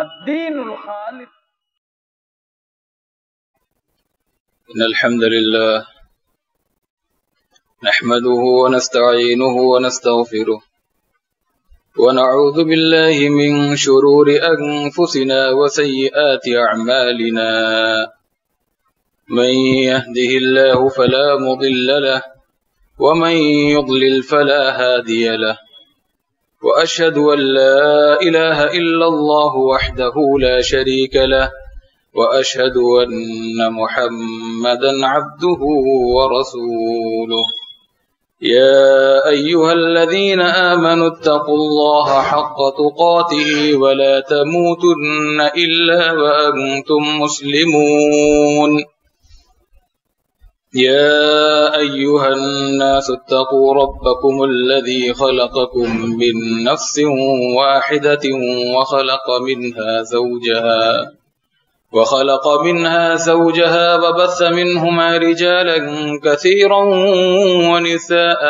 الدين الخالص. إن الحمد لله نحمده ونستعينه ونستغفره ونعوذ بالله من شرور أنفسنا وسيئات أعمالنا. من يهده الله فلا مضل له ومن يضلل فلا هادي له، وأشهد أن لا إله إلا الله وحده لا شريك له، وأشهد أن محمدا عبده ورسوله. يا أيها الذين آمنوا اتقوا الله حق تقاته ولا تموتن إلا وأنتم مسلمون. يا أيها الناس اتقوا ربكم الذي خلقكم من نفس واحدة وخلق منها زوجها وبث منهما رجالا كثيرا ونساء،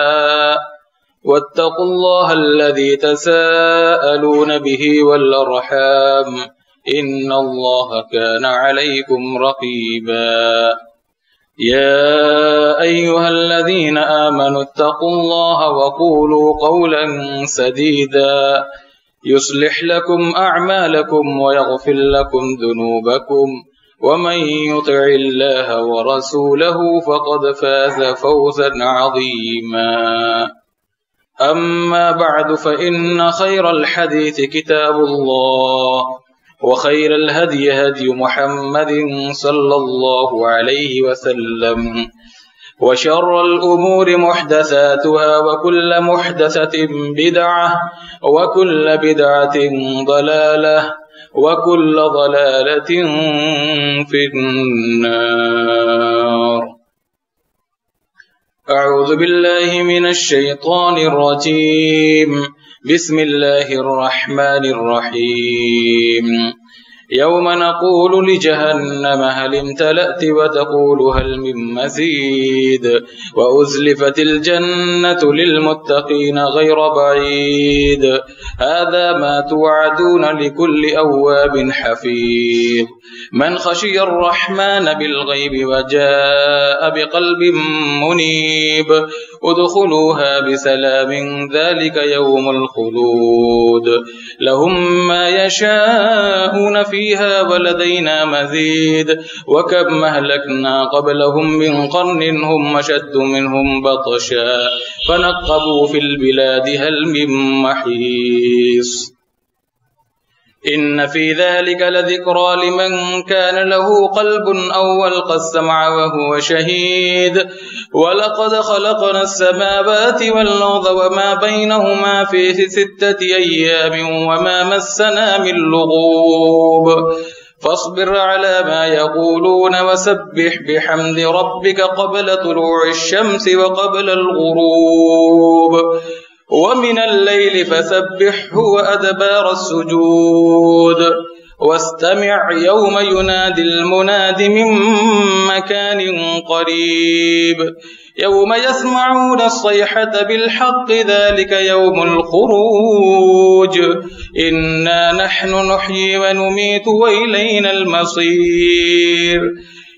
واتقوا الله الذي تساءلون به والأرحام إن الله كان عليكم رقيبا. يا أيها الذين آمنوا اتقوا الله وقولوا قولا سديدا يصلح لكم أعمالكم ويغفر لكم ذنوبكم، ومن يطع الله ورسوله فقد فاز فوزا عظيما. أما بعد، فإن خير الحديث كتاب الله، وخير الهدي هدي محمد صلى الله عليه وسلم، وشر الأمور محدثاتها، وكل محدثة بدعة، وكل بدعة ضلالة، وكل ضلالة في النار. أعوذ بالله من الشيطان الرجيم. بسم الله الرحمن الرحيم. يوم نقول لجهنم هل امتلأت وتقول هل من مزيد، وأزلفت الجنة للمتقين غير بعيد. هذا ما توعدون لكل أواب حفيظ. من خشي الرحمن بالغيب وجاء بقلب منيب ادخلوها بسلام ذلك يوم الخلود. لهم ما يشاءون فيها ولدينا مزيد. وكم أهلكنا قبلهم من قرن هم أشد منهم بطشا فنقبوا في البلاد هل من محيص. إن في ذلك لذكرى لمن كان له قلب أو ألقى السمع وهو شهيد. ولقد خلقنا السماوات والأرض وما بينهما في 6 أيام وما مسنا من لغوب. فاصبر على ما يقولون وسبح بحمد ربك قبل طلوع الشمس وقبل الغروب، ومن الليل فسبحه وأدبار السجود. واستمع يوم ينادي المناد من مكان قريب. يوم يسمعون الصيحة بالحق ذلك يوم الخروج. إنا نحن نحيي ونميت وإلينا المصير.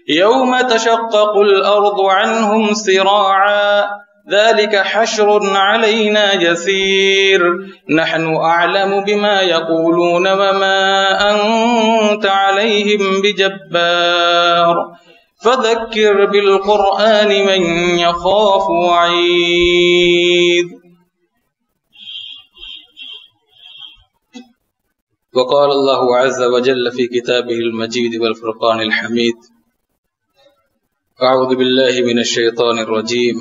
يوم تشقق الأرض عنهم سراعا ذلك حشر علينا يسير. نحن أعلم بما يقولون وما أنت عليهم بجبار. فذكر بالقرآن من يخاف وعيد. وقال الله عز وجل في كتابه المجيد والفرقان الحميد: أعوذ بالله من الشيطان الرجيم.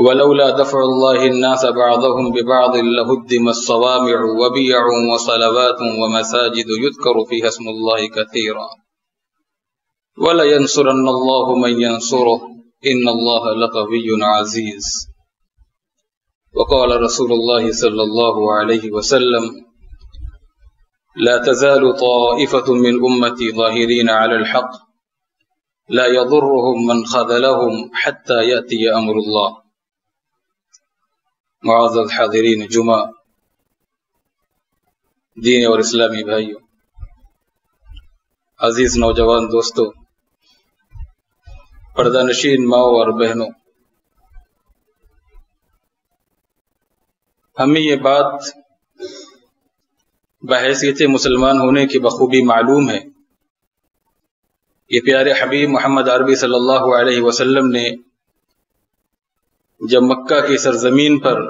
ولولا دفع الله الناس بعضهم ببعض لهدمت الصوامع وبيع وصلوات ومساجد يذكر فيها اسم الله كثيرا ولينصرن الله من ينصره إن الله لقوي عزيز. وقال رسول الله صلى الله عليه وسلم: لا تزال طائفة من أمتي ظاهرين على الحق لا يضرهم من خذلهم حتى يأتي أمر الله. معزز حاضرین جمعہ، دین اور اسلامی بھائیوں، عزیز نوجوان دوستوں، پردہ نشین ماؤں اور بہنوں، ہمیں یہ بات بحیثیت مسلمان ہونے کی بخوبی معلوم ہے کہ پیارے حبیب محمد عربی صلی اللہ علیہ وسلم نے جب مکہ کی سرزمین پر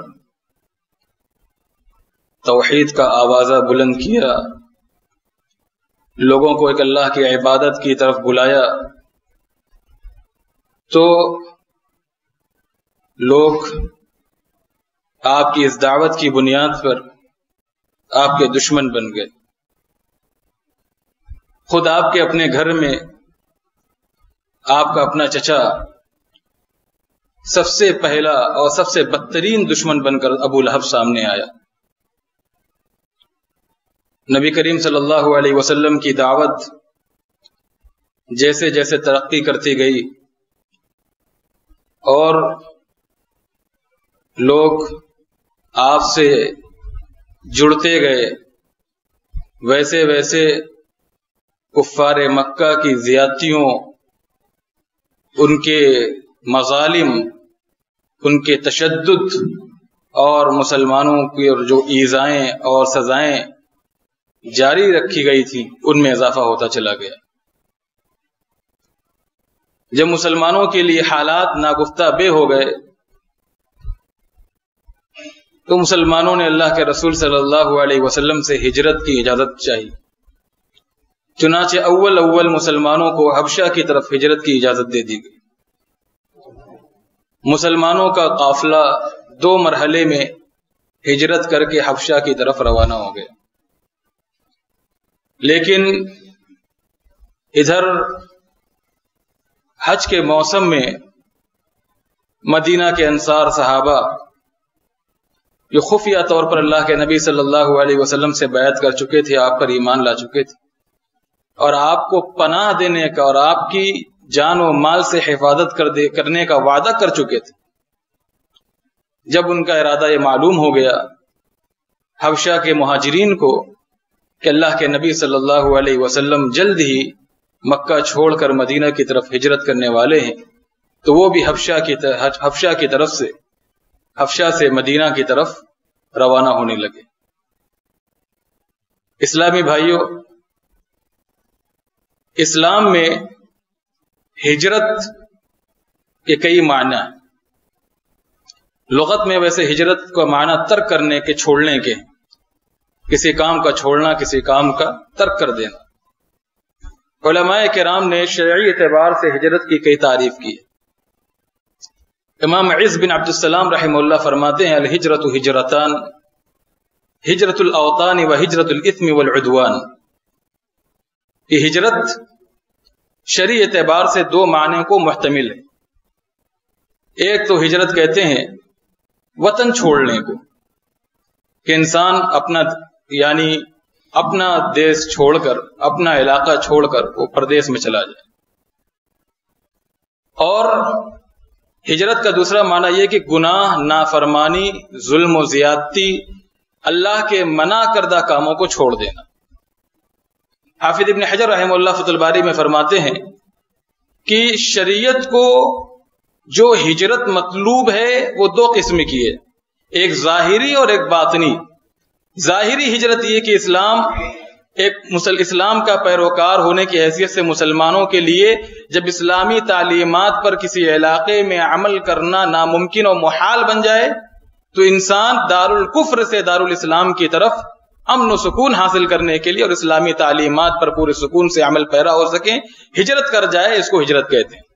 توحید کا آوازہ بلند کیا، لوگوں کو ایک اللہ کی عبادت کی طرف بلایا، تو لوگ آپ کی اس دعوت کی بنیاد پر آپ کے دشمن بن گئے۔ خود آپ کے اپنے گھر میں آپ کا اپنا چچا سب سے پہلا اور سب سے بدترین دشمن بن کر ابو لہب سامنے آیا۔ نبی کریم صلی اللہ علیہ وسلم کی دعوت جیسے جیسے ترقی کرتی گئی اور لوگ آپ سے جڑتے گئے، ویسے ویسے کفار مکہ کی زیادتیوں، ان کے مظالم، ان کے تشدد اور مسلمانوں کی اور جو ایذائیں اور سزائیں جاری رکھی گئی تھی ان میں اضافہ ہوتا چلا گیا۔ جب مسلمانوں کے لیے حالات ناگفتہ بے ہو گئے تو مسلمانوں نے اللہ کے رسول صلی اللہ علیہ وسلم سے ہجرت کی اجازت چاہی۔ چنانچہ اول مسلمانوں کو حبشہ کی طرف ہجرت کی اجازت دے دی گئی۔ مسلمانوں کا قافلہ 2 مرحلے میں ہجرت کر کے حبشہ کی طرف روانہ ہو گیا، لیکن ادھر حج کے موسم میں مدینہ کے انصار صحابہ جو خفیہ طور پر اللہ کے نبی صلی اللہ علیہ وسلم سے بیعت کر چکے تھے، آپ پر ایمان لا چکے تھے اور آپ کو پناہ دینے کا اور آپ کی جان و مال سے حفاظت کرنے کا وعدہ کر چکے تھے، جب ان کا ارادہ یہ معلوم ہو گیا حبشہ کے مہاجرین کو کہ اللہ کے نبی صلی اللہ علیہ وسلم جلد ہی مکہ چھوڑ کر مدینہ کی طرف ہجرت کرنے والے ہیں، تو وہ بھی حبشہ سے مدینہ کی طرف روانہ ہونے لگے۔ اسلامی بھائیوں، اسلام میں ہجرت کے کئی معنی ہیں۔ لغت میں ویسے ہجرت کا معنی ترک کرنے کے، چھوڑنے کے، کسی کام کا چھوڑنا، کسی کام کا ترک کر دینا۔ علماء کرام نے شرعی اعتبار سے ہجرت کی کئی تعریف کی ہے۔ امام عز بن عبد السلام رحمہ اللہ فرماتے ہیں الہجرت ہجرتان، ہجرت الاوطان و ہجرت الاثم والعدوان۔ یہ ہجرت شرعی اعتبار سے 2 معنی کو محتمل ہے۔ ایک تو ہجرت کہتے ہیں وطن چھوڑنے کو، کہ انسان اپنا دیش چھوڑ کر، اپنا علاقہ چھوڑ کر وہ پردیس میں چلا جائے۔ اور ہجرت کا دوسرا معنی یہ کہ گناہ، نافرمانی، ظلم و زیادتی، اللہ کے منع کردہ کاموں کو چھوڑ دینا۔ حافظ ابن حجر رحمہ اللہ فتح الباری میں فرماتے ہیں کہ شریعت کو جو ہجرت مطلوب ہے وہ 2 قسم کی ہے، ایک ظاہری اور ایک باطنی۔ ظاہری ہجرت یہ کہ اسلام کا پیروکار ہونے کی حیثیت سے مسلمانوں کے لیے جب اسلامی تعلیمات پر کسی علاقے میں عمل کرنا ناممکن اور محال بن جائے تو انسان دارالکفر سے دارالاسلام کی طرف امن و سکون حاصل کرنے کے لیے اور اسلامی تعلیمات پر پورے سکون سے عمل پیرا ہو سکے، ہجرت کر جائے، اس کو ہجرت کہتے ہیں۔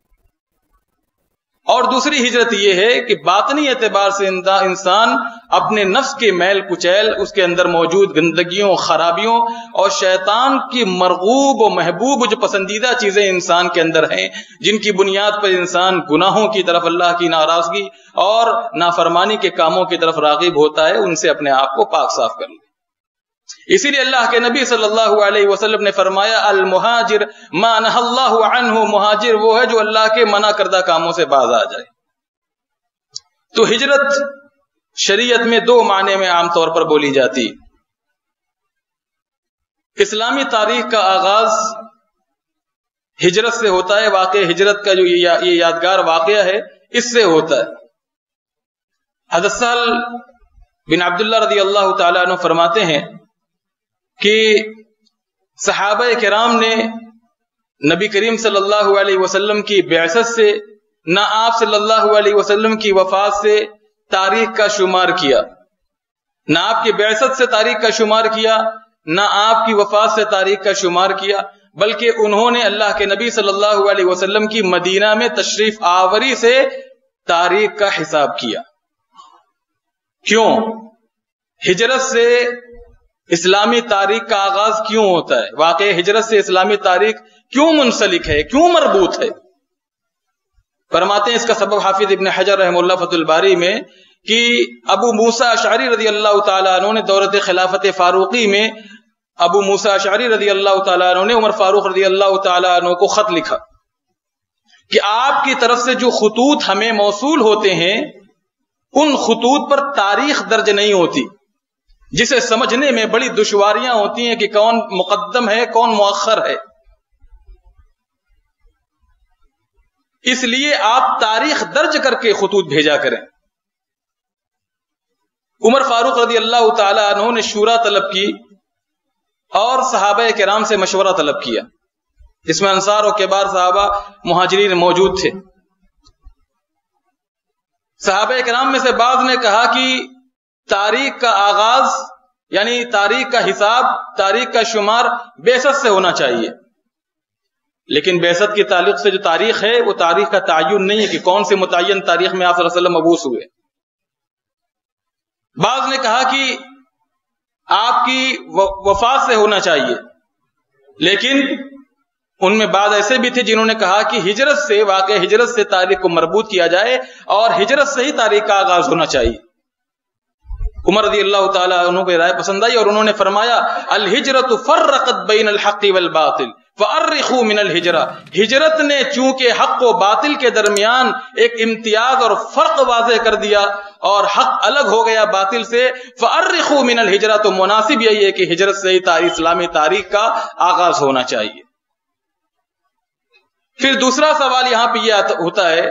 اور دوسری ہجرت یہ ہے کہ باطنی اعتبار سے انسان اپنے نفس کے میل کچیل، اس کے اندر موجود گندگیوں، خرابیوں اور شیطان کی مرغوب و محبوب جو پسندیدہ چیزیں انسان کے اندر ہیں، جن کی بنیاد پر انسان گناہوں کی طرف، اللہ کی ناراضگی اور نافرمانی کے کاموں کی طرف راغب ہوتا ہے، ان سے اپنے آپ کو پاک صاف کر لے۔ اسی لیے اللہ کے نبی صلی اللہ علیہ وسلم نے فرمایا المہاجر ما نہى اللہ عنہ، مہاجر وہ ہے جو اللہ کے منع کردہ کاموں سے باز آ جائے۔ تو ہجرت شریعت میں 2 معنی میں عام طور پر بولی جاتی۔ اسلامی تاریخ کا آغاز ہجرت سے ہوتا ہے. واقع ہجرت کا جو یہ یادگار واقعہ ہے اس سے ہوتا ہے. حضرت سہل بن عبداللہ رضی اللہ تعالیٰ عنہ فرماتے ہیں کہ صحابہ کرام نے نبی کریم صلی اللہ علیہ وسلم کی بعثت سے نہ آپ صلی اللہ علیہ وسلم کی وفات سے تاریخ کا شمار کیا، نہ آپ کی بعثت سے تاریخ کا شمار کیا، نہ آپ کی وفات سے تاریخ کا شمار کیا، بلکہ انہوں نے اللہ کے نبی صلی اللہ علیہ وسلم کی مدینہ میں تشریف آوری سے تاریخ کا حساب کیا. کیوں؟ ہجرت سے اسلامی تاریخ کا آغاز کیوں ہوتا ہے؟ واقع ہجرت سے اسلامی تاریخ کیوں منسلک ہے، کیوں مربوط ہے؟ فرماتے ہیں اس کا سبب حافظ ابن حجر رحمہ اللہ فتح الباری میں کہ ابو موسیٰ اشعری رضی اللہ تعالیٰ عنہ نے دورت خلافت فاروقی میں ابو موسیٰ اشعری رضی اللہ تعالیٰ عنہ نے عمر فاروق رضی اللہ تعالیٰ عنہ کو خط لکھا کہ آپ کی طرف سے جو خطوط ہمیں موصول ہوتے ہیں ان خطوط پر تاریخ درج نہیں ہوتی، جسے سمجھنے میں بڑی دشواریاں ہوتی ہیں کہ کون مقدم ہے کون مؤخر ہے. اس لیے آپ تاریخ درج کر کے خطوط بھیجا کریں. عمر فاروق رضی اللہ تعالی عنہ نے شورا طلب کی اور صحابہ کرام سے مشورہ طلب کیا، جس میں انصار اور کبار صحابہ مہاجرین موجود تھے. صحابہ کرام میں سے بعض نے کہا کہ تاریخ کا آغاز یعنی تاریخ کا حساب، تاریخ کا شمار بعثت سے ہونا چاہیے. لیکن بعثت کے تعلق سے جو تاریخ ہے وہ تاریخ کا تعین نہیں ہے کہ کون سے متعین تاریخ میں آپ صلی اللہ علیہ وسلم مبعوث ہوئے. بعض نے کہا کہ آپ کی وفات سے ہونا چاہیے، لیکن ان میں بعض ایسے بھی تھے جنہوں نے کہا کہ ہجرت سے، واقع ہجرت سے تاریخ کو مربوط کیا جائے اور ہجرت سے ہی تاریخ کا آغاز ہونا چاہیے. عمر رضی اللہ تعالیٰ عنہ کو رائے پسند آئی اور انہوں نے فرمایا الہجرت فرقت بین الحق والباطل فارخوا من الہجرہ. ہجرت نے چونکہ حق و باطل کے درمیان ایک امتیاز اور فرق واضح کر دیا اور حق الگ ہو گیا باطل سے، فارخوا من الہجرہ، تو مناسب یہی ہے کہ ہجرت سے ہی اسلامی تاریخ کا آغاز ہونا چاہیے. پھر دوسرا سوال یہاں پہ یہ ہوتا ہے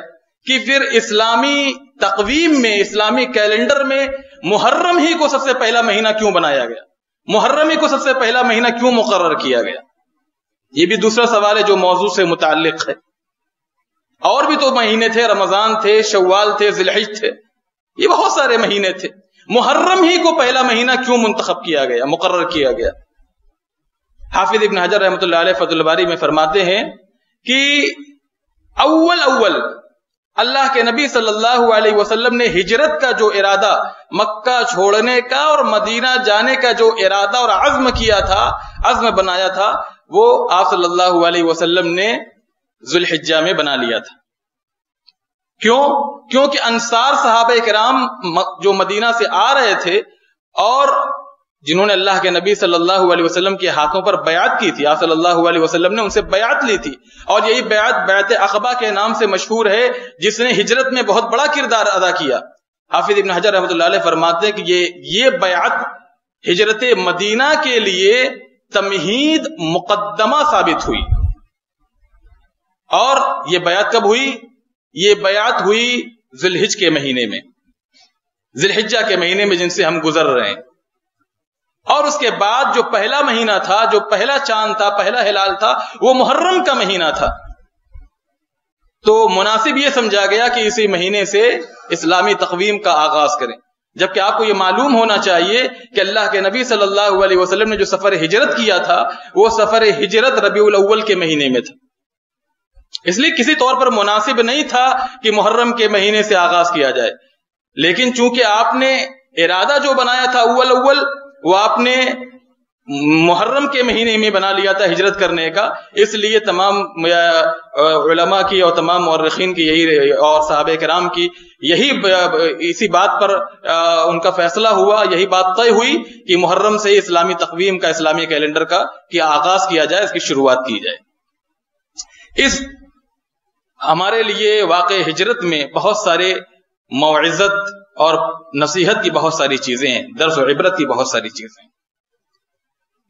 کہ پھر اسلامی تقویم میں، اسلامی کیلنڈر میں محرم ہی کو سب سے پہلا مہینہ کیوں بنایا گیا؟ محرم ہی کو سب سے پہلا مہینہ کیوں مقرر کیا گیا؟ یہ بھی دوسرا سوال ہے جو موضوع سے متعلق ہے. اور بھی تو مہینے تھے، رمضان تھے، شوال تھے، ذی الحجہ تھے، یہ بہت سارے مہینے تھے. محرم ہی کو پہلا مہینہ کیوں منتخب کیا گیا، مقرر کیا گیا؟ حافظ ابن حجر رحمۃ اللہ علیہ فتح الباری میں فرماتے ہیں کہ اول اللہ کے نبی صلی اللہ علیہ وسلم نے ہجرت کا جو ارادہ، مکہ چھوڑنے کا اور مدینہ جانے کا جو ارادہ اور عزم کیا تھا، عزم بنایا تھا، وہ آپ صلی اللہ علیہ وسلم نے ذی الحجہ میں بنا لیا تھا. کیوں؟ کیونکہ انصار صحابہ کرام جو مدینہ سے آ رہے تھے اور جنہوں نے اللہ کے نبی صلی اللہ علیہ وسلم کے ہاتھوں پر بیعت کی تھی، آپ صلی اللہ علیہ وسلم نے ان سے بیعت لی تھی، اور یہی بیعت عقبہ کے نام سے مشہور ہے، جس نے ہجرت میں بہت بڑا کردار ادا کیا. حافظ ابن حجر رحمۃ اللہ علیہ فرماتے ہیں کہ یہ بیعت ہجرت مدینہ کے لیے تمہید مقدمہ ثابت ہوئی. اور یہ بیعت کب ہوئی؟ یہ بیعت ہوئی ذی الحجہ کے مہینے میں، ذی الحجہ کے مہینے میں جن سے ہم گزر رہے ہیں. اور اس کے بعد جو پہلا مہینہ تھا، جو پہلا چاند تھا، پہلا ہلال تھا، وہ محرم کا مہینہ تھا. تو مناسب یہ سمجھا گیا کہ اسی مہینے سے اسلامی تقویم کا آغاز کریں. جبکہ آپ کو یہ معلوم ہونا چاہیے کہ اللہ کے نبی صلی اللہ علیہ وسلم نے جو سفر ہجرت کیا تھا وہ سفر ہجرت ربیع الاول کے مہینے میں تھا. اس لیے کسی طور پر مناسب نہیں تھا کہ محرم کے مہینے سے آغاز کیا جائے. لیکن چونکہ آپ نے ارادہ جو بنایا تھا اول وہ آپ نے محرم کے مہینے میں بنا لیا تھا ہجرت کرنے کا، اس لیے تمام علماء کی اور تمام مورخین کی یہی اور صحابہ کرام کی یہی اسی بات پر ان کا فیصلہ ہوا، یہی بات طے ہوئی کہ محرم سے اسلامی تقویم کا، اسلامی کیلنڈر کا آغاز کیا جائے، اس کی شروعات کی جائے. اس ہمارے لیے واقع ہجرت میں بہت سارے موعظت اور نصیحت کی بہت ساری چیزیں ہیں، درس و عبرت کی بہت ساری چیزیں ہیں.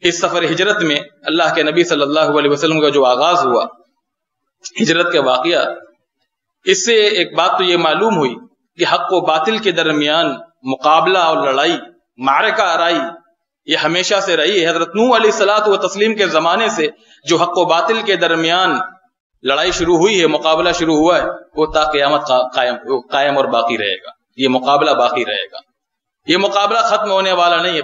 اس سفر ہجرت میں اللہ کے نبی صلی اللہ علیہ وسلم کا جو آغاز ہوا ہجرت کا واقعہ، اس سے ایک بات تو یہ معلوم ہوئی کہ حق و باطل کے درمیان مقابلہ اور لڑائی، معرکہ آرائی، یہ ہمیشہ سے رہی ہے۔ حضرت نوح علیہ الصلوۃ والتسلیم کے زمانے سے جو حق و باطل کے درمیان لڑائی شروع ہوئی ہے، مقابلہ شروع ہوا ہے، وہ تا قیامت قائم اور باقی رہے گا۔ یہ مقابلہ باقی رہے گا، یہ مقابلہ ختم ہونے والا نہیں ہے۔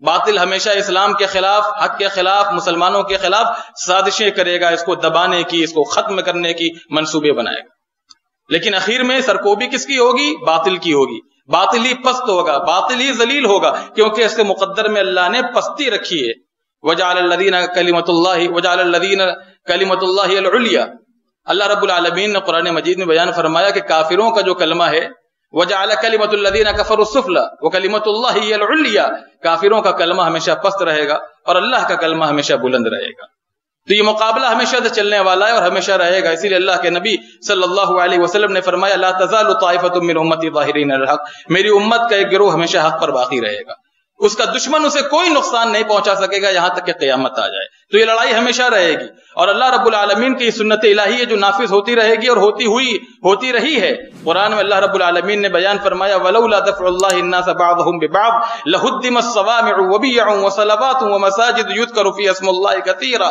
باطل ہمیشہ اسلام کے خلاف، حق کے خلاف، مسلمانوں کے خلاف سازشیں کرے گا، اس کو دبانے کی، اس کو ختم کرنے کی منصوبے بنائے گا، لیکن اخیر میں سرکوبی کس کی ہوگی؟ باطل کی ہوگی۔ باطل ہی پست ہوگا، باطل ہی ذلیل ہوگا، کیونکہ اس کے مقدر میں اللہ نے پستی رکھی ہے۔ وَجَعَلَ الَّذِينَ كَلِمَةُ اللَّهِ الْعُلْيَا، اللہ رب العالمین نے قرآن مجید میں بیان فرمایا کہ کافروں کا جو کلمہ ہے، وَجَعَلَ كَلِمَةُ الَّذِينَ كَفَرُوا السُّفْلَى وَكَلِمَةُ اللَّهِ هِيَ الْعُلْيَا، کافروں کا کلمہ ہمیشہ پست رہے گا اور اللہ کا کلمہ ہمیشہ بلند رہے گا۔ تو یہ مقابلہ ہمیشہ سے چلنے والا ہے اور ہمیشہ رہے گا، اسی لیے اللہ کے نبی صلی اللہ علیہ وسلم نے فرمایا لا تزال طائفۃ من امتی ظاہرین الحق، میری امت کا ایک گروہ ہمیشہ حق پر باقی رہے گا، اس کا دشمن اسے کوئی نقصان نہیں پہنچا سکے گا یہاں تک کہ قیامت آ جائے۔ تو یہ لڑائی ہمیشہ رہے گی، اور اللہ رب العالمین کی سنت الہی ہے جو نافذ ہوتی رہے گی اور ہوتی رہی ہے۔ قرآن میں اللہ رب العالمین نے بیان فرمایا ولولا دفع اللہ الناس بعضهم ببعض لهدمت الصوامع وبيع وصلوات ومساجد يذكر فيها اسم الله كثيرا،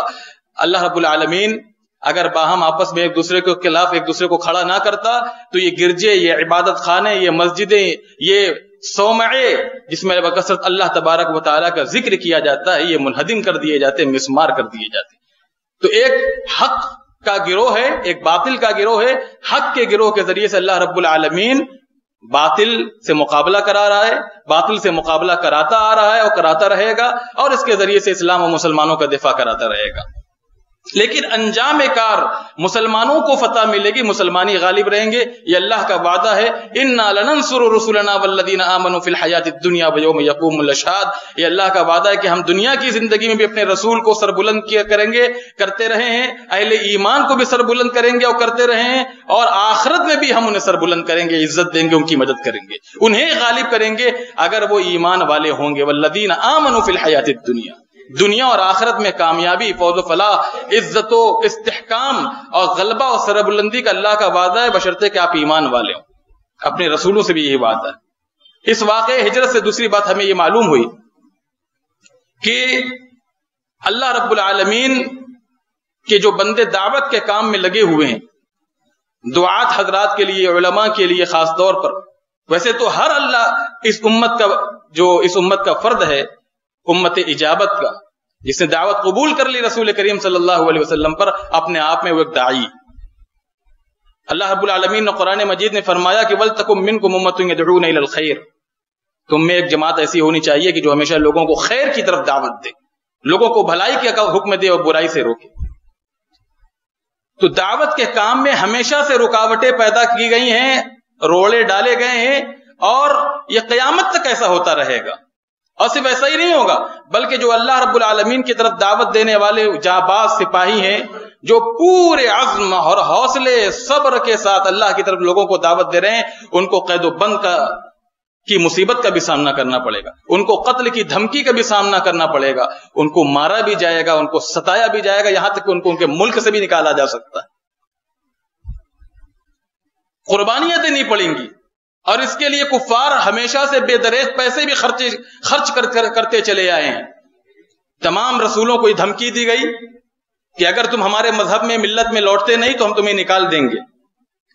اللہ رب العالمین اگر باہم آپس میں ایک دوسرے کے خلاف ایک دوسرے کو کھڑا نہ کرتا تو یہ گرجے، یہ عبادت خانے، یہ مسجدیں، یہ صومعے جس میں بکثرت اللہ تبارک و تعالیٰ کا ذکر کیا جاتا ہے، یہ منہدم کر دیے جاتے، مسمار کر دیے جاتے۔ تو ایک حق کا گروہ ہے، ایک باطل کا گروہ ہے، حق کے گروہ کے ذریعے سے اللہ رب العالمین باطل سے مقابلہ کرا رہا ہے، باطل سے مقابلہ کراتا آ رہا ہے اور کراتا رہے گا، اور اس کے ذریعے سے اسلام و مسلمانوں کا دفاع کراتا رہے گا۔ لیکن انجام کار مسلمانوں کو فتح ملے گی، مسلمانی غالب رہیں گے، یہ اللہ کا وعدہ ہے۔ انا لننصر رسلنا والذین آمنوا فی الحیات الدنیا ویوم یقوم الاشہاد، یہ اللہ کا وعدہ ہے کہ ہم دنیا کی زندگی میں بھی اپنے رسول کو سر بلند کیا کریں گے، کرتے رہے ہیں، اہل ایمان کو بھی سر بلند کریں گے اور کرتے رہے ہیں، اور آخرت میں بھی ہم انہیں سر بلند کریں گے، عزت دیں گے، ان کی مدد کریں گے، انہیں غالب کریں گے اگر وہ ایمان والے ہوں گے۔ والذین آمنوا فی الحیات الدنیا، دنیا اور آخرت میں کامیابی، فوز و فلاح، عزت و استحکام اور غلبہ اور سربلندی کا اللہ کا وعدہ ہے، بشرطے کہ آپ ایمان والے ہوں۔ اپنے رسولوں سے بھی یہی وعدہ ہے۔ اس واقعے ہجرت سے دوسری بات ہمیں یہ معلوم ہوئی کہ اللہ رب العالمین کے جو بندے دعوت کے کام میں لگے ہوئے ہیں، دعات حضرات کے لیے، علماء کے لیے خاص طور پر، ویسے تو ہر اللہ اس امت کا فرد ہے، امت اجابت کا، جس نے دعوت قبول کر لی رسول کریم صلی اللہ علیہ وسلم پر، اپنے آپ میں وہ ایک داعی۔ اللہ رب العالمین نے قرآن مجید میں فرمایا کہ وَلْتَكُمْ مِنْكُمْ أُمَّةٌ يَدْعُونَ إِلَى الْخَيْرِ، تم میں ایک جماعت ایسی ہونی چاہیے کہ جو ہمیشہ لوگوں کو خیر کی طرف دعوت دے، لوگوں کو بھلائی کا حکم دے اور برائی سے روکے۔ تو دعوت کے کام میں ہمیشہ سے رکاوٹیں پیدا کی گئی ہیں، روڑے ڈالے گئے ہیں، اور یہ قیامت تک ایسا ہوتا رہے گا۔ اور صرف ایسا ہی نہیں ہوگا، بلکہ جو اللہ رب العالمین کی طرف دعوت دینے والے جانباز سپاہی ہیں، جو پورے عزم اور حوصلے صبر کے ساتھ اللہ کی طرف لوگوں کو دعوت دے رہے ہیں، ان کو قید و بند کی مصیبت کا بھی سامنا کرنا پڑے گا، ان کو قتل کی دھمکی کا بھی سامنا کرنا پڑے گا، ان کو مارا بھی جائے گا، ان کو ستایا بھی جائے گا، یہاں تک کہ ان کو ان کے ملک سے بھی نکالا جا سکتا ہے۔ قربانیاں دینی پڑیں گی، اور اس کے لیے کفار ہمیشہ سے بے دریغ پیسے بھی خرچ کرتے چلے آئے ہیں۔ تمام رسولوں کو یہ دھمکی دی گئی کہ اگر تم ہمارے مذہب میں، ملت میں لوٹتے نہیں تو ہم تمہیں نکال دیں گے،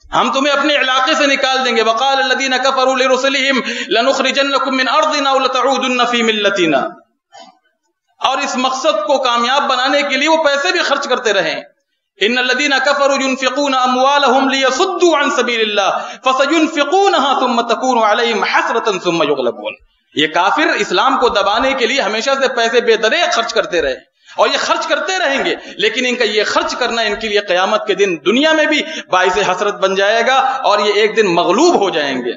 ہم تمہیں اپنے علاقے سے نکال دیں گے۔ وقال الذين كفروا لرسلهم لنخرجنكم من ارضنا ولتعودن في ملتنا، اور اس مقصد کو کامیاب بنانے کے لیے وہ پیسے بھی خرچ کرتے رہے۔ ان الذين كفروا ينفقون اموالهم ليصدوا عن سبيل الله فسينفقونها ثم تكون عليهم حسرة ثم يغلبون، یہ کافر اسلام کو دبانے کے لیے ہمیشہ سے پیسے بے دریغ خرچ کرتے رہے، اور یہ خرچ کرتے رہیں گے، لیکن ان کا یہ خرچ کرنا ان کے لیے قیامت کے دن دنیا میں بھی باعث حسرت بن جائے گا، اور یہ ایک دن مغلوب ہو جائیں گے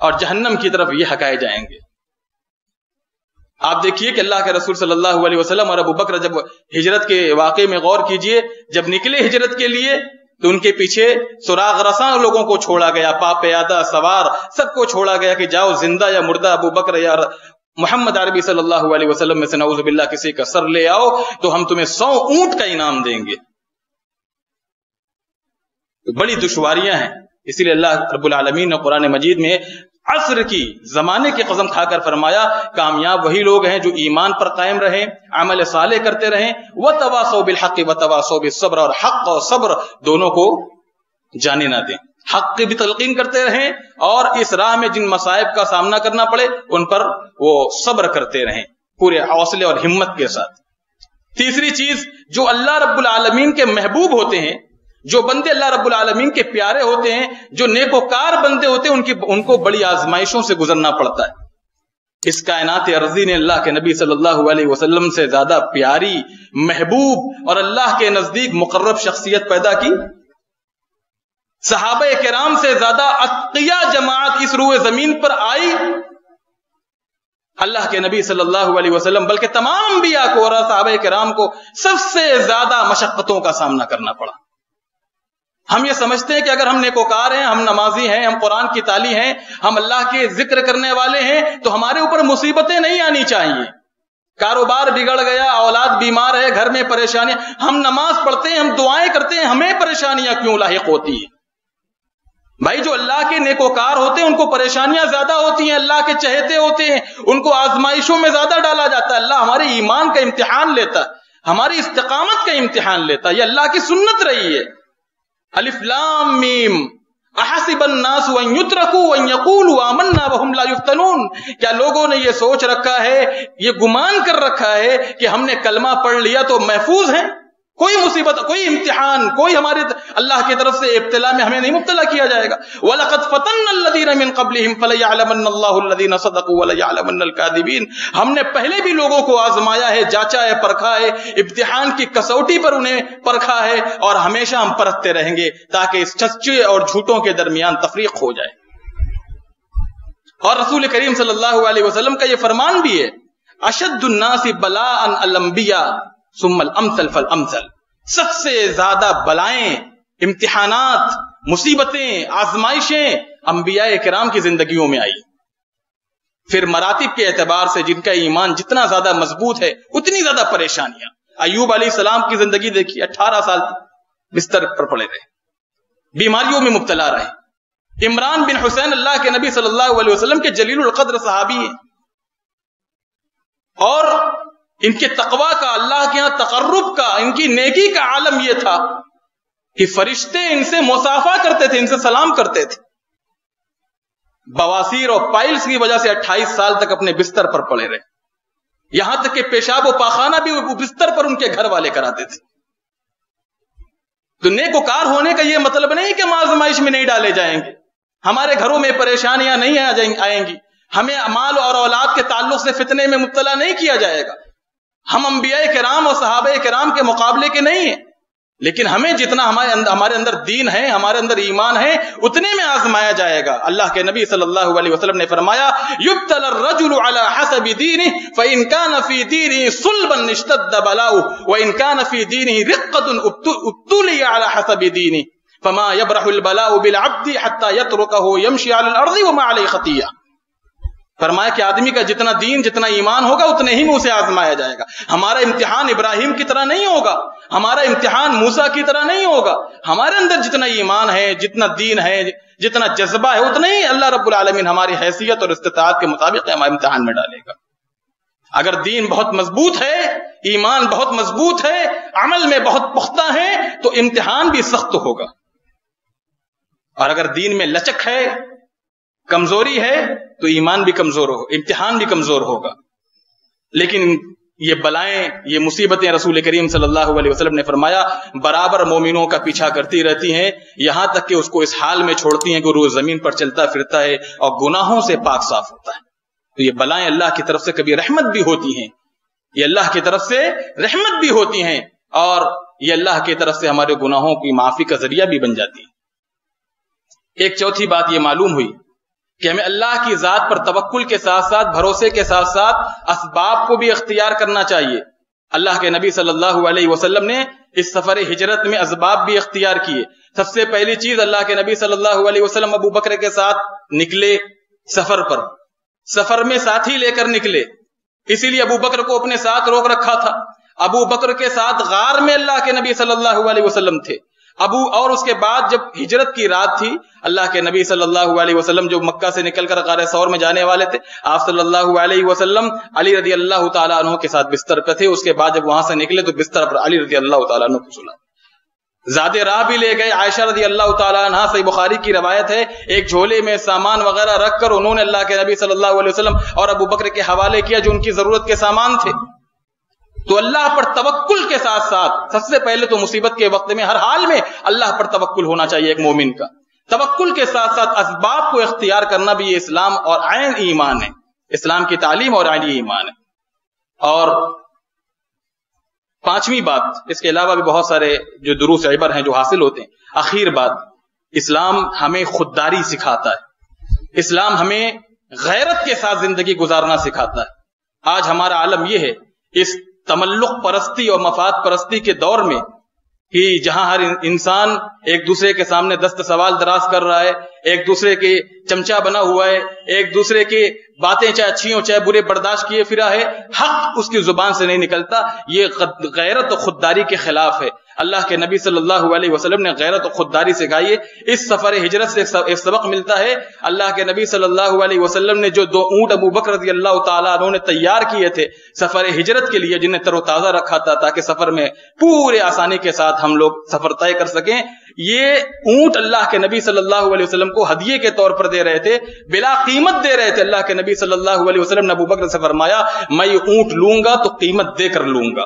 اور جہنم کی طرف یہ ہکائے جائیں گے۔ آپ دیکھیے کہ اللہ کے رسول صلی اللہ علیہ وسلم اور ابو بکر جب ہجرت کے واقعے میں غور کیجئے، جب نکلے ہجرت کے لیے تو ان کے پیچھے سراغ رساں لوگوں کو چھوڑا گیا، پا پیادہ سوار سب کو چھوڑا گیا کہ جاؤ، زندہ یا مردہ ابو بکر یا محمد عربی صلی اللہ علیہ وسلم میں سے نعوذ باللہ کسی کا سر لے آؤ تو ہم تمہیں 100 اونٹ کا انعام دیں گے. بڑی دشواریاں ہیں. اسی لیے اللہ رب العالمین نے قرآن مجید میں عصر کی زمانے کی قسم کھا کر فرمایا کامیاب وہی لوگ ہیں جو ایمان پر قائم رہیں, عمل صالح کرتے رہیں, وتواصوا بالحق وتواصوا بالصبر, اور حق اور صبر دونوں کو جانے نہ دیں. حق کی بھی تلقین کرتے رہیں اور اس راہ میں جن مصائب کا سامنا کرنا پڑے ان پر وہ صبر کرتے رہیں پورے حوصلے اور ہمت کے ساتھ. تیسری چیز, جو اللہ رب العالمین کے محبوب ہوتے ہیں, جو بندے اللہ رب العالمین کے پیارے ہوتے ہیں, جو نیکوکار بندے ہوتے ہیں, ان کو بڑی آزمائشوں سے گزرنا پڑتا ہے. اس کائنات ارضی نے اللہ کے نبی صلی اللہ علیہ وسلم سے زیادہ پیاری, محبوب اور اللہ کے نزدیک مقرب شخصیت پیدا کی. صحابہ کرام سے زیادہ اتقیا جماعت اس روئے زمین پر آئی اللہ کے نبی صلی اللہ علیہ وسلم, بلکہ تمام انبیاء کو اور صحابہ کرام کو سب سے زیادہ مشقتوں کا سامنا کرنا پڑا. ہم یہ سمجھتے ہیں کہ اگر ہم نیکوکار ہیں, ہم نمازی ہیں, ہم قرآن کی تالی ہیں, ہم اللہ کے ذکر کرنے والے ہیں, تو ہمارے اوپر مصیبتیں نہیں آنی چاہیے. کاروبار بگڑ گیا, اولاد بیمار ہے, گھر میں پریشانیاں, ہم نماز پڑھتے ہیں, ہم دعائیں کرتے ہیں, ہمیں پریشانیاں کیوں لاحق ہوتی ہیں؟ بھائی جو اللہ کے نیکوکار ہوتے ہیں ان کو پریشانیاں زیادہ ہوتی ہیں, اللہ کے چہتے ہوتے ہیں ان کو آزمائشوں میں زیادہ ڈالا جاتا ہے. اللہ ہمارے ایمان کا امتحان لیتا ہے, ہماری استقامت کا امتحان لیتا ہے. یہ اللہ کی سنت رہی ہے. الف لام میم احسب الناس ان یترکوا ان یقولوا آمنا وهم لا یفتنون. کیا لوگوں نے یہ سوچ رکھا ہے, یہ گمان کر رکھا ہے کہ ہم نے کلمہ پڑھ لیا تو محفوظ ہیں؟ کوئی مصیبت, کوئی امتحان, کوئی ہمارے اللہ کی طرف سے ابتلا میں ہمیں نہیں مبتلا کیا جائے گا. وَلَقَدْ فَتَنَّ الَّذِينَ مِن قَبْلِهِمْ فَلَيَعْلَمَنَّ اللَّهُ الَّذِينَ صَدَقُوا وَلَيَعْلَمَنَّ الْكَاذِبِينَ. ہم نے پہلے بھی لوگوں کو آزمایا ہے, جانچا ہے, پرکھا ہے, امتحان کی کسوٹی پر انہیں پرکھا ہے, اور ہمیشہ ہم پرکھتے رہیں گے تاکہ اس سچے اور جھوٹوں کے درمیان تفریق ہو جائے. اور رسول کریم صلی اللہ علیہ وسلم کا یہ فرمان بھی ہے, اشد الناس بلاء الانبیاء ثم الامثل فالامثل. سب سے زیادہ بلائیں, امتحانات, مصیبتیں, آزمائشیں انبیاء کرام کی زندگیوں میں آئی. پھر مراتب کے اعتبار سے جن کا ایمان جتنا زیادہ مضبوط ہے اتنی زیادہ پریشانیاں. ایوب علیہ السلام کی زندگی دیکھیے, 18 سال بستر پر پڑے رہے, بیماریوں میں مبتلا رہے. عمران بن حسین اللہ کے نبی صلی اللہ علیہ وسلم کے جلیل القدر صحابی ہیں, اور ان کے تقوی کا, اللہ کے ہاں تقرب کا, ان کی نیکی کا عالم یہ تھا کہ فرشتے ان سے مصافحہ کرتے تھے, ان سے سلام کرتے تھے. بواسیر اور پائلز کی وجہ سے 28 سال تک اپنے بستر پر پڑے رہے, یہاں تک کہ پیشاب و پاخانہ بھی بستر پر ان کے گھر والے کراتے تھے. تو نیکوکار ہونے کا یہ مطلب نہیں کہ ہم آزمائش میں نہیں ڈالے جائیں گے, ہمارے گھروں میں پریشانیاں نہیں آئیں گی, ہمیں مال اور اولاد کے تعلق سے فتنے میں مبتلا نہیں کیا جائے گا. ہم انبیاء کرام اور صحابہ کرام کے مقابلے کے نہیں ہیں, لیکن ہمیں جتنا ہمارے اندر دین ہے, ہمارے اندر ایمان ہے, اتنے میں آزمایا جائے گا. اللہ کے نبی صلی اللہ علیہ وسلم نے فرمایا یبتلی الرجل علی حسب دینہ فإن كان في دینہ صلبا اشتد بلاؤه وإن كان في دینہ رقة ابتلی علی حسب دینہ فما يبرح البلاء بالعبد حتى يتركه يمشي على الارض وما عليه خطیہ. فرمایا کہ آدمی کا جتنا دین, جتنا ایمان ہوگا اتنے ہی میں اسے آزمایا جائے گا. ہمارا امتحان ابراہیم کی طرح نہیں ہوگا, ہمارا امتحان موسیٰ کی طرح نہیں ہوگا. ہمارے اندر جتنا ایمان ہے, جتنا دین ہے, جتنا جذبہ ہے, اتنا ہی اللہ رب العالمین ہماری حیثیت اور استطاعت کے مطابق ہمارے امتحان میں ڈالے گا. اگر دین بہت مضبوط ہے, ایمان بہت مضبوط ہے, عمل میں بہت پختہ ہے, تو امتحان بھی سخت ہوگا. اور اگر دین میں لچک ہے, کمزوری ہے, تو ایمان بھی کمزور ہو, امتحان بھی کمزور ہوگا. لیکن یہ بلائیں, یہ مصیبتیں رسول کریم صلی اللہ علیہ وسلم نے فرمایا برابر مومنوں کا پیچھا کرتی رہتی ہیں, یہاں تک کہ اس کو اس حال میں چھوڑتی ہیں کہ روز زمین پر چلتا پھرتا ہے اور گناہوں سے پاک صاف ہوتا ہے. تو یہ بلائیں اللہ کی طرف سے کبھی رحمت بھی ہوتی ہیں, یہ اللہ کی طرف سے رحمت بھی ہوتی ہیں, اور یہ اللہ کی طرف سے ہمارے گناہوں کی معافی کا ذریعہ بھی بن جاتی ہے. ایک چوتھی بات یہ معلوم ہوئی کہ ہمیں اللہ کی ذات پر توکل کے ساتھ ساتھ, بھروسے کے ساتھ ساتھ اسباب کو بھی اختیار کرنا چاہیے. اللہ کے نبی صلی اللہ علیہ وسلم نے اس سفر ہجرت میں اسباب بھی اختیار کیے. سب سے پہلی چیز, اللہ کے نبی صلی اللہ علیہ وسلم ابو بکر کے ساتھ نکلے سفر پر, سفر میں ساتھی لے کر نکلے، اسی لیے ابو بکر کو اپنے ساتھ روک رکھا تھا. ابو بکر کے ساتھ غار میں اللہ کے نبی صلی اللہ علیہ وسلم تھے. اور اس کے بعد جب ہجرت کی رات تھی، اللہ کے نبی صلی اللہ علیہ وسلم جو مکہ سے نکل کر غار ثور میں جانے والے تھے، آپ صلی اللہ علیہ وسلم علی رضی اللہ تعالیٰ عنہ کے ساتھ بستر پہ تھے. اس کے بعد جب وہاں سے نکلے تو بستر پر علی رضی اللہ تعالیٰ عنہ کو سلا. زیادہ راہ بھی لے گئے. عائشہ رضی اللہ تعالیٰ عنہ، صحیح بخاری کی روایت ہے، ایک جھولے میں سامان وغیرہ رکھ کر انہوں نے اللہ کے نبی صلی اللہ علیہ وسلم اور ابو بکر کے حوالے کیا جو ان کی ضرورت کے سامان تھے. تو اللہ پر توکل کے ساتھ ساتھ سب سے پہلے تو مصیبت کے وقت میں ہر حال میں اللہ پر توکل ہونا چاہیے ایک مومن کا. توکل کے ساتھ ساتھ اسباب کو اختیار کرنا بھی یہ اسلام اور عین ایمان ہے، اسلام کی تعلیم اور عین ایمان ہے. اور پانچویں بات، اس کے علاوہ بھی بہت سارے جو دروس عبر ہیں جو حاصل ہوتے ہیں. آخر بات، اسلام ہمیں خودداری سکھاتا ہے، اسلام ہمیں غیرت کے ساتھ زندگی گزارنا سکھاتا ہے. آج ہمارا عالم یہ ہے، اس تملق پرستی اور مفاد پرستی کے دور میں کہ جہاں ہر انسان ایک دوسرے کے سامنے دست سوال دراز کر رہا ہے، ایک دوسرے کے چمچا بنا ہوا ہے، ایک دوسرے کی باتیں چاہے اچھی ہوں چاہے برے برداشت کیے پھرا ہے، حق اس کی زبان سے نہیں نکلتا. یہ غیرت و خودداری کے خلاف ہے. اللہ کے نبی صلی اللہ علیہ وسلم نے غیرت و خودداری سکھائی ہے. اس سفر ہجرت سے ایک سبق ملتا ہے. اللہ کے نبی صلی اللہ علیہ وسلم نے جو 2 اونٹ ابو بکر رضی اللہ تعالیٰ عنہ نے تیار کیے تھے سفر ہجرت کے لیے، جنہیں تر و تازہ رکھا تھا تاکہ سفر میں پورے آسانی کے ساتھ ہم لوگ سفر طے کر سکیں، یہ اونٹ اللہ کے نبی صلی اللہ علیہ وسلم کو ہدیے کے طور پر دے رہے تھے، بلا قیمت دے رہے تھے. اللہ کے نبی صلی اللہ علیہ وسلم نے ابو بکر سے فرمایا میں یہ اونٹ لوں گا تو قیمت دے کر لوں گا.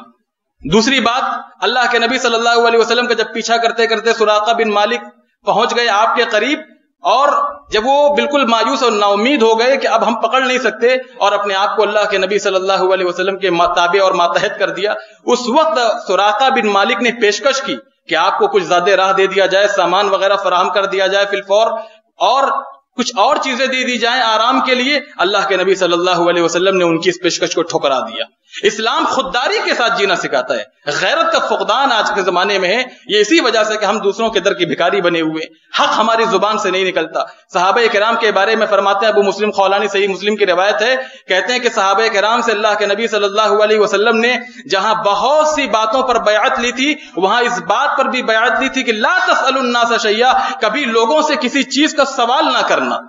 دوسری بات، اللہ کے نبی صلی اللہ علیہ وسلم کا جب پیچھا کرتے کرتے سراقہ بن مالک پہنچ گئے آپ کے قریب، اور جب وہ بالکل مایوس اور نا امید ہو گئے کہ اب ہم پکڑ نہیں سکتے اور اپنے آپ کو اللہ کے نبی صلی اللہ علیہ وسلم کے تابع اور ماتحت کر دیا، اس وقت سراقہ بن مالک نے پیشکش کی کہ آپ کو کچھ زیادہ راہ دے دیا جائے، سامان وغیرہ فراہم کر دیا جائے فی الفور، اور کچھ اور چیزیں دے دی جائیں آرام کے لیے. اللہ کے نبی صلی اللہ علیہ وسلم نے ان کی اس پیشکش کو ٹھکرا دیا. اسلام خودداری کے ساتھ جینا سکھاتا ہے. غیرت کا فقدان آج کے زمانے میں ہے، یہ اسی وجہ سے کہ ہم دوسروں کے در کی بھکاری بنے ہوئے، حق ہماری زبان سے نہیں نکلتا. صحابہ کرام کے بارے میں فرماتے ہیں، ابو مسلم خولانی صحیح مسلم کی روایت ہے، کہتے ہیں کہ صحابہ کرام سے اللہ کے نبی صلی اللہ علیہ وسلم نے جہاں بہت سی باتوں پر بیعت لی تھی، وہاں اس بات پر بھی بیعت لی تھی کہ لا تسألوا الناس شیئا، کبھی لوگوں سے کسی چیز کا سوال نہ کرنا،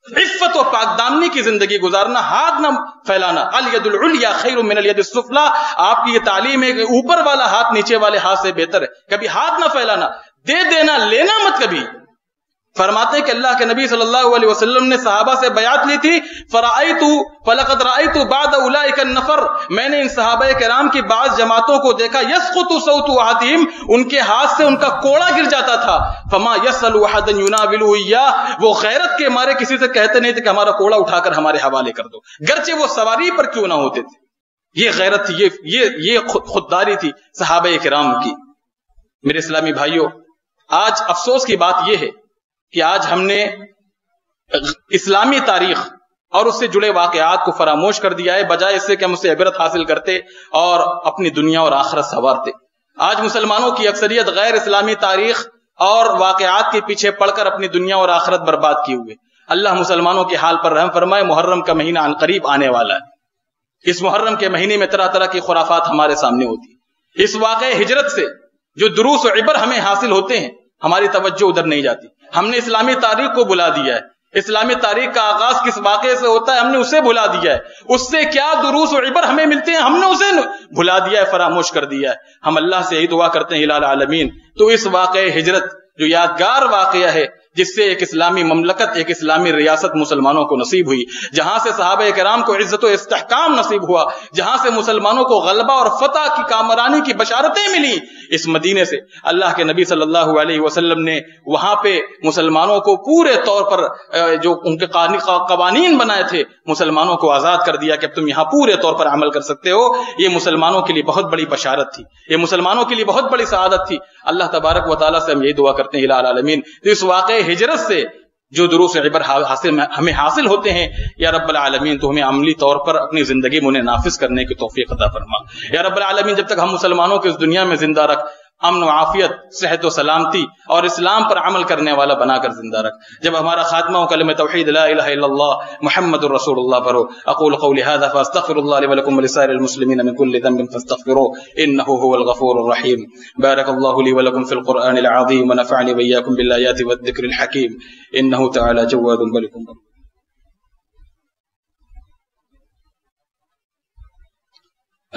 عفت و پاک دامنی کی زندگی گزارنا، ہاتھ نہ پھیلانا. الید العلیٰ خیر من الید السفلی، آپ کی یہ تعلیم ہے کہ اوپر والا ہاتھ نیچے والے ہاتھ سے بہتر ہے. کبھی ہاتھ نہ پھیلانا، دے دینا لینا مت کبھی. فرماتے ہیں کہ اللہ کے نبی صلی اللہ علیہ وسلم نے صحابہ سے بیعت لی تھی، فلقد رأیت بعد اولئک النفر، میں نے ان صحابہ کرام کی بعض جماعتوں کو دیکھا، یسقط صوت احدہم، ان کے ہاتھ سے ان کا کوڑا گر جاتا تھا، فما یسأل احد یناولہ ایاہ، وہ غیرت کے مارے کسی سے کہتے نہیں تھے کہ ہمارا کوڑا اٹھا کر ہمارے حوالے کر دو، گرچہ وہ سواری پر کیوں نہ ہوتے تھے. یہ غیرت تھی، یہ خودداری تھی صحابہ کرام کی. میرے اسلامی بھائیوں، آج افسوس کی بات یہ ہے کہ آج ہم نے اسلامی تاریخ اور اس سے جڑے واقعات کو فراموش کر دیا ہے، بجائے اس سے کہ ہم اس سے عبرت حاصل کرتے اور اپنی دنیا اور آخرت سنوارتے. آج مسلمانوں کی اکثریت غیر اسلامی تاریخ اور واقعات کے پیچھے پڑھ کر اپنی دنیا اور آخرت برباد کیے ہوئے. اللہ مسلمانوں کے حال پر رحم فرمائے. محرم کا مہینہ عن قریب آنے والا ہے. اس محرم کے مہینے میں طرح طرح کی خرافات ہمارے سامنے ہوتی. اس واقع ہجرت سے جو دروس و عبر ہمیں حاصل ہوتے ہیں، ہماری توجہ ادھر نہیں جاتی. ہم نے اسلامی تاریخ کو بلا دیا ہے. اسلامی تاریخ کا آغاز کس واقعے سے ہوتا ہے ہم نے اسے بھلا دیا ہے. اس سے کیا دروس و عبر ہمیں ملتے ہیں ہم نے اسے بھلا دیا ہے، فراموش کر دیا ہے. ہم اللہ سے یہی دعا کرتے ہیں الٰہ العالمین تو اس واقعہ ہجرت جو یادگار واقعہ ہے، جس سے ایک اسلامی مملکت، ایک اسلامی ریاست مسلمانوں کو نصیب ہوئی، جہاں سے صحابہ کرام کو عزت و استحکام نصیب ہوا، جہاں سے مسلمانوں کو غلبہ اور فتح کی کامرانی کی بشارتیں ملی، اس مدینے سے اللہ کے نبی صلی اللہ علیہ وسلم نے وہاں پہ مسلمانوں کو پورے طور پر جو ان کے قوانین بنائے تھے، مسلمانوں کو آزاد کر دیا کہ اب تم یہاں پورے طور پر عمل کر سکتے ہو. یہ مسلمانوں کے لیے بہت بڑی بشارت تھی، یہ مسلمانوں کے لیے بہت بڑی سعادت تھی. اللہ تبارک و تعالیٰ سے ہم یہی دعا کرتے ہیں الٰہ العالمین تو اس واقع ہجرت سے جو دروس عبر ہمیں حاصل ہوتے ہیں، یا رب العالمین تو ہمیں عملی طور پر اپنی زندگی میں انہیں نافذ کرنے کی توفیق عطا فرما. یا رب العالمین جب تک ہم مسلمانوں کو اس دنیا میں زندہ رکھ، امن و عافیت، صحت و سلامتی اور اسلام پر عمل کرنے والا بنا کر زندہ رکھ. جب ہمارا خاتمہ ہو کلمہ توحید لا الہ الا اللہ محمد الرسول اللہ پر ہو. اقول قولی ھذا فاستغفر اللہ لی ولکم ولسائر المسلمین من کل ذنب فاستغفروه انه هو الغفور الرحیم. بارک اللہ لی ولکم فی القرآن العظیم ونفعنی وإیاکم بالآیات والذکر الحکیم انه تعالی جواد بلکم.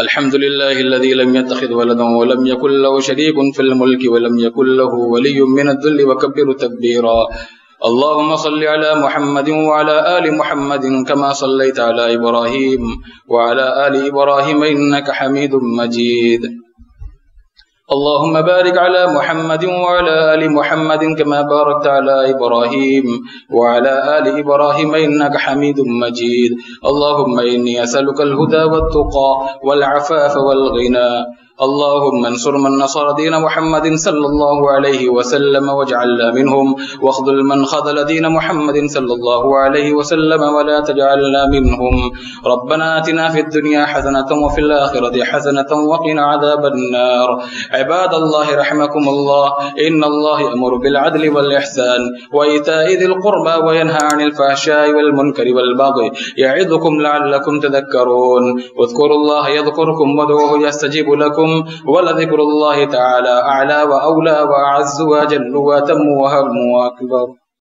الحمد لله الذي لم يتخذ ولدا ولم يكن له شريك في الملك ولم يكن له ولي من الذل وكبر تكبيرا. اللهم صل على محمد وعلى آل محمد كما صليت على إبراهيم وعلى آل إبراهيم إنك حميد مجيد. اللهم بارك على محمد وعلى آل محمد كما باركت على إبراهيم وعلى آل إبراهيم إنك حميد مجيد. اللهم إني أسألك الهدى والتقى والعفاف والغنى. اللهم انصر من نصر دين محمد صلى الله عليه وسلم واجعلنا منهم، واخذل من خذل دين محمد صلى الله عليه وسلم ولا تجعلنا منهم. ربنا آتنا في الدنيا حسنة وفي الآخرة حسنة وقنا عذاب النار. عباد الله رحمكم الله، إن الله يأمر بالعدل والإحسان وإيتاء ذي القربى وينهى عن الفحشاء والمنكر والبغي يعظكم لعلكم تذكرون. اذكروا الله يذكركم وادعوه يستجيب لكم، ولذكر الله تعالى أعلى وأولى وأعز وأجل وأتم وأهم وأكبر.